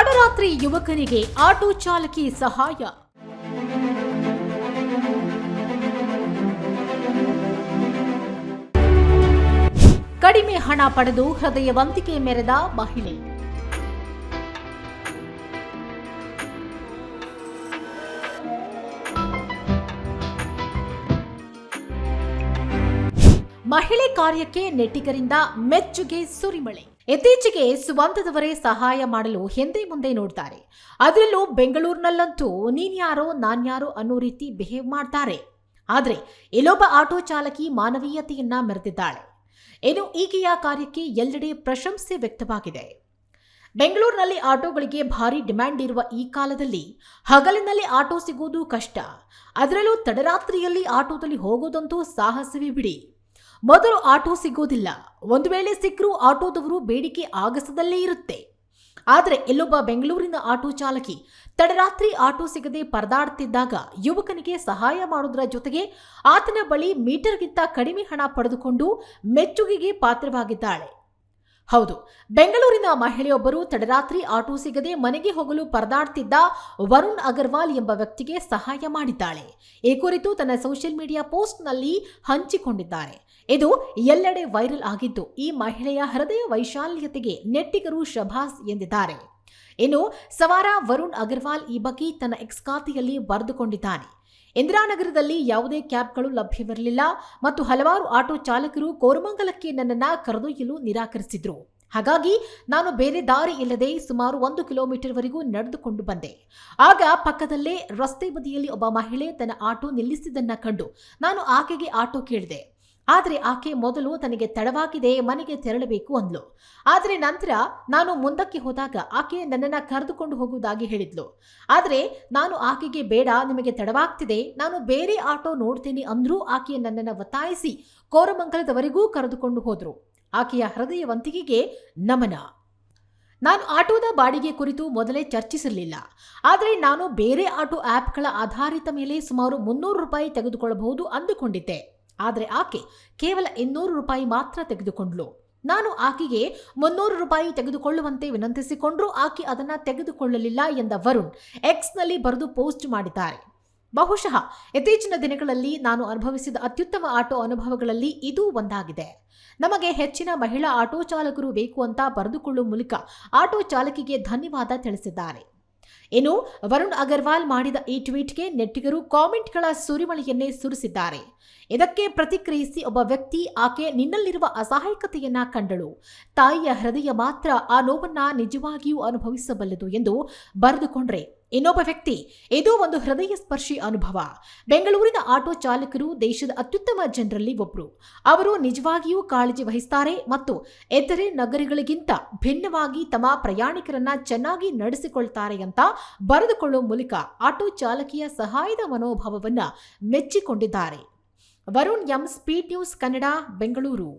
ತಡರಾತ್ರಿ ಯುವಕನಿಗೆ ಆಟೋ ಚಾಲಕಿ ಸಹಾಯ. ಕಡಿಮೆ ಹಣ ಪಡೆದು ಹೃದಯವಂತಿಕೆ ಮೆರೆದ ಮಹಿಳೆ. ಮಹಿಳೆ ಕಾರ್ಯಕ್ಕೆ ನೆಟ್ಟಿಗರಿಂದ ಮೆಚ್ಚುಗೆ ಸುರಿಮಳೆ. ಇತ್ತೀಚೆಗೆ ಸ್ವಂತದವರೇ ಸಹಾಯ ಮಾಡಲು ಹಿಂದೆ ಮುಂದೆ ನೋಡ್ತಾರೆ. ಅದರಲ್ಲೂ ಬೆಂಗಳೂರಿನಲ್ಲಂತೂ ನೀನ್ಯಾರೋ ನಾನ್ಯಾರೋ ಅನ್ನೋ ರೀತಿ ಬಿಹೇವ್ ಮಾಡ್ತಾರೆ. ಆದ್ರೆ ಇಲ್ಲೊಬ್ಬ ಆಟೋ ಚಾಲಕಿ ಮಾನವೀಯತೆಯನ್ನ ಮೆರೆದಿದ್ದಾಳೆ. ಇನ್ನು ಈಕೆಯ ಕಾರ್ಯಕ್ಕೆ ಎಲ್ಲೆಡೆ ಪ್ರಶಂಸೆ ವ್ಯಕ್ತವಾಗಿದೆ. ಬೆಂಗಳೂರಿನಲ್ಲಿ ಆಟೋಗಳಿಗೆ ಭಾರಿ ಡಿಮ್ಯಾಂಡ್ ಇರುವ ಈ ಕಾಲದಲ್ಲಿ ಹಗಲಿನಲ್ಲಿ ಆಟೋ ಸಿಗೋದು ಕಷ್ಟ. ಅದರಲ್ಲೂ ತಡರಾತ್ರಿಯಲ್ಲಿ ಆಟೋದಲ್ಲಿ ಹೋಗೋದಂತೂ ಸಾಹಸವೇ ಬಿಡಿ. ಮೊದಲು ಆಟೋ ಸಿಗೋದಿಲ್ಲ. ಒಂದು ವೇಳೆ ಸಿಕ್ಕರೂ ಆಟೋದವರು ಬೇಡಿಕೆ ಆಗಸದಲ್ಲೇ ಇರುತ್ತೆ. ಆದರೆ ಇಲ್ಲೊಬ್ಬ ಬೆಂಗಳೂರಿನ ಆಟೋ ಚಾಲಕಿ ತಡರಾತ್ರಿ ಆಟೋ ಸಿಗದೆ ಪರದಾಡ್ತಿದ್ದಾಗ ಯುವಕನಿಗೆ ಸಹಾಯ ಮಾಡೋದರ ಜೊತೆಗೆ ಆತನ ಬಳಿ ಮೀಟರ್ಗಿಂತ ಕಡಿಮೆ ಹಣ ಪಡೆದುಕೊಂಡು ಮೆಚ್ಚುಗೆಗೆ ಪಾತ್ರವಾಗಿದ್ದಾಳೆ. ಹೌದು, ಬೆಂಗಳೂರಿನ ಮಹಿಳೆಯೊಬ್ಬರು ತಡರಾತ್ರಿ ಆಟೋ ಸಿಗದೆ ಮನೆಗೆ ಹೋಗಲು ಪರದಾಡ್ತಿದ್ದ ವರುಣ್ ಅಗರ್ವಾಲ್ ಎಂಬ ವ್ಯಕ್ತಿಗೆ ಸಹಾಯ ಮಾಡಿದ್ದಾಳೆ. ಈ ಕುರಿತು ತನ್ನ ಸೋಷಿಯಲ್ ಮೀಡಿಯಾ ಪೋಸ್ಟ್ನಲ್ಲಿ ಹಂಚಿಕೊಂಡಿದ್ದಾರೆ. ಇದು ಎಲ್ಲೆಡೆ ವೈರಲ್ ಆಗಿದ್ದು, ಈ ಮಹಿಳೆಯ ಹೃದಯ ವೈಶಾಲ್ಯತೆಗೆ ನೆಟ್ಟಿಗರು ಶಭಾಸ್ ಎಂದಿದ್ದಾರೆ. ಇನ್ನು ಸವಾರ ವರುಣ್ ಅಗರ್ವಾಲ್ ಈ ಬಗ್ಗೆ ತನ್ನ ಎಕ್ಸ್ ಖಾತೆಯಲ್ಲಿ ಬರೆದುಕೊಂಡಿದ್ದಾನೆ. ಇಂದಿರಾನಗರದಲ್ಲಿ ಯಾವುದೇ ಕ್ಯಾಬ್ಗಳು ಲಭ್ಯವಿರಲಿಲ್ಲ ಮತ್ತು ಹಲವಾರು ಆಟೋ ಚಾಲಕರು ಕೋರಮಂಗಲಕ್ಕೆ ನನ್ನನ್ನು ಕರೆದೊಯ್ಯಲು ನಿರಾಕರಿಸಿದ್ರು. ಹಾಗಾಗಿ ನಾನು ಬೇರೆ ದಾರಿ ಇಲ್ಲದೆ ಸುಮಾರು 1 ಕಿಲೋಮೀಟರ್ವರೆಗೂ ನಡೆದುಕೊಂಡು ಬಂದೆ. ಆಗ ಪಕ್ಕದಲ್ಲೇ ರಸ್ತೆ ಬದಿಯಲ್ಲಿ ಒಬ್ಬ ಮಹಿಳೆ ತನ್ನ ಆಟೋ ನಿಲ್ಲಿಸಿದ್ದನ್ನ ಕಂಡು ನಾನು ಆಕೆಗೆ ಆಟೋ ಕೇಳಿದೆ. ಆದರೆ ಆಕೆ ಮೊದಲು ತನಗೆ ತಡವಾಗಿದೆ, ಮನೆಗೆ ತೆರಳಬೇಕು ಅಂದ್ಲು. ಆದರೆ ನಂತರ ನಾನು ಮುಂದಕ್ಕೆ ಹೋದಾಗ ಆಕೆ ನನ್ನನ್ನು ಕರೆದುಕೊಂಡು ಹೋಗುವುದಾಗಿ ಹೇಳಿದ್ಲು. ಆದರೆ ನಾನು ಆಕೆಗೆ ಬೇಡ, ನಿಮಗೆ ತಡವಾಗ್ತಿದೆ, ನಾನು ಬೇರೆ ಆಟೋ ನೋಡ್ತೀನಿ ಅಂದ್ರೂ ಆಕೆ ನನ್ನನ್ನು ಒತ್ತಾಯಿಸಿ ಕೋರಮಂಗಲದವರೆಗೂ ಕರೆದುಕೊಂಡು ಹೋದ್ರು. ಆಕೆಯ ಹೃದಯವಂತಿಕೆಗೆ ನಮನ. ನಾನು ಆಟೋದ ಬಾಡಿಗೆ ಕುರಿತು ಮೊದಲೇ ಚರ್ಚಿಸಿರಲಿಲ್ಲ. ಆದರೆ ನಾನು ಬೇರೆ ಆಟೋ ಆ್ಯಪ್ಗಳ ಆಧಾರಿತ ಮೇಲೆ ಸುಮಾರು 300 ರೂಪಾಯಿ ತೆಗೆದುಕೊಳ್ಳಬಹುದು ಅಂದುಕೊಂಡಿದ್ದೆ. ಆದರೆ ಆಕೆ ಕೇವಲ 200 ರೂಪಾಯಿ ಮಾತ್ರ ತೆಗೆದುಕೊಂಡ್ಲು. ನಾನು ಆಕೆಗೆ 300 ರೂಪಾಯಿ ತೆಗೆದುಕೊಳ್ಳುವಂತೆ ವಿನಂತಿಸಿಕೊಂಡ್ರೂ ಆಕೆ ಅದನ್ನು ತೆಗೆದುಕೊಳ್ಳಲಿಲ್ಲ ಎಂದ ವರುಣ್ ಎಕ್ಸ್ನಲ್ಲಿ ಬರೆದು ಪೋಸ್ಟ್ ಮಾಡಿದ್ದಾರೆ. ಬಹುಶಃ ಇತ್ತೀಚಿನ ದಿನಗಳಲ್ಲಿ ನಾನು ಅನುಭವಿಸಿದ ಅತ್ಯುತ್ತಮ ಆಟೋ ಅನುಭವಗಳಲ್ಲಿ ಇದೂ ಒಂದಾಗಿದೆ. ನಮಗೆ ಹೆಚ್ಚಿನ ಮಹಿಳಾ ಆಟೋ ಚಾಲಕರು ಬೇಕು ಅಂತ ಬರೆದುಕೊಳ್ಳುವ ಮೂಲಕ ಆಟೋ ಚಾಲಕಿಗೆ ಧನ್ಯವಾದ ತಿಳಿಸಿದ್ದಾರೆ. ಇನ್ನು ವರುಣ್ ಅಗರ್ವಾಲ್ ಮಾಡಿದ ಈ ಟ್ವೀಟ್ಗೆ ನೆಟ್ಟಿಗರು ಕಾಮೆಂಟ್ಗಳ ಸುರಿಮಳೆಯನ್ನೇ ಸುರಿಸಿದ್ದಾರೆ. ಇದಕ್ಕೆ ಪ್ರತಿಕ್ರಿಯಿಸಿ ಒಬ್ಬ ವ್ಯಕ್ತಿ, ಆಕೆ ನಿನ್ನಲ್ಲಿರುವ ಅಸಹಾಯಕತೆಯನ್ನ ಕಂಡಳು. ತಾಯಿಯ ಹೃದಯ ಮಾತ್ರ ಆ ನೋವನ್ನ ನಿಜವಾಗಿಯೂ ಅನುಭವಿಸಬಲ್ಲದು ಎಂದು ಬರೆದುಕೊಂಡ್ರೆ, ಇನ್ನೊಬ್ಬ ವ್ಯಕ್ತಿ, ಇದು ಒಂದು ಹೃದಯ ಸ್ಪರ್ಶಿ ಅನುಭವ. ಬೆಂಗಳೂರಿನ ಆಟೋ ಚಾಲಕರು ದೇಶದ ಅತ್ಯುತ್ತಮ ಜನರಲ್ಲಿ ಒಬ್ಬರು. ಅವರು ನಿಜವಾಗಿಯೂ ಕಾಳಜಿ ವಹಿಸುತ್ತಾರೆ ಮತ್ತು ಇತರೆ ನಗರಗಳಿಗಿಂತ ಭಿನ್ನವಾಗಿ ತಮ್ಮ ಪ್ರಯಾಣಿಕರನ್ನ ಚೆನ್ನಾಗಿ ನಡೆಸಿಕೊಳ್ತಾರೆ ಅಂತ ಬರೆದುಕೊಳ್ಳುವ ಮೂಲಕ ಆಟೋ ಚಾಲಕಿಯ ಸಹಾಯದ ಮನೋಭಾವವನ್ನ ಮೆಚ್ಚಿಕೊಂಡಿದ್ದಾರೆ. Varun M, Speed News Kannada, Bengaluru.